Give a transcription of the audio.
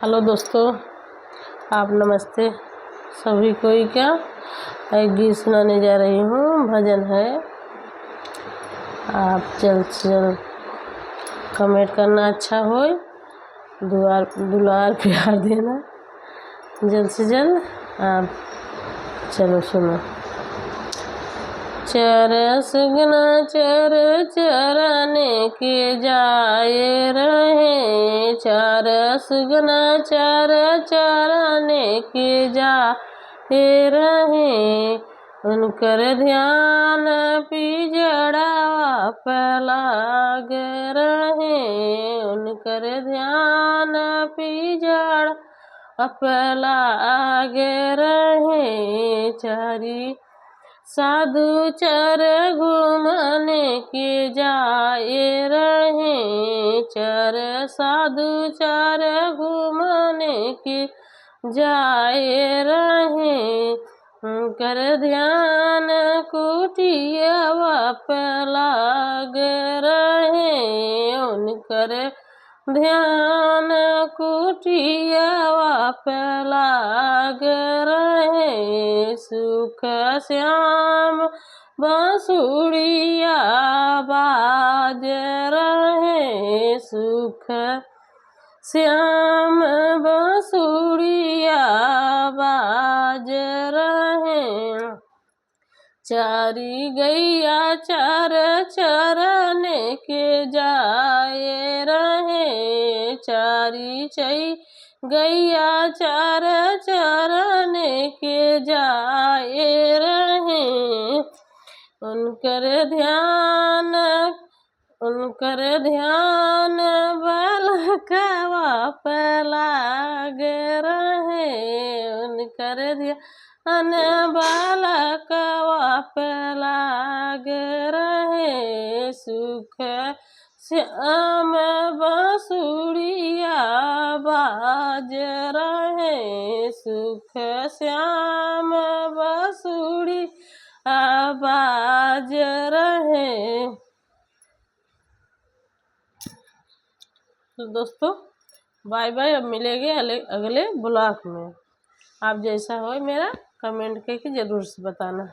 Hello दोस्तों, आप नमस्ते सभी कोई। क्या एक गीत सुनाने जा रही हूँ, भजन है। आप जल्द से जल्द कमेंट करना, अच्छा हो, दुलार प्यार देना जल्द से जल्द। आप चलो सुनो। सुगना चर चराने के जाए रहे, सुगना चर चराने के जाए रहे, उनकर ध्यान पिजड़ा पे लाग रहे, उनकर ध्यान पिजड़ा पे लाग रहे। चारी साधु चर घूमने के जाए रहे, साधु चर घूमने के जाए रहे, उनकर ध्यान कुटिया पे लाग रहे, उनकर ध्यान कुटिया पे लाग रहे। सुख श्याम बांसुरिया बाज रहे, सुख श्याम बांसुरिया बाज रहे। चारी गैया चार चरने के जाए रहे, चारी गैया चार चरने के जाए रहे, उनकर ध्यान बलकवा पे लाग रहे, उनकर ध्यान बलकवा पे लाग रहे। सुख श्याम बांसुरिया बाज रहे, सुख श्याम बांसुरी बाज रहे। तो दोस्तों बाय बाय, अब मिलेंगे अगले ब्लॉग में। आप जैसा हो मेरा कमेंट करके ज़रूर से बताना।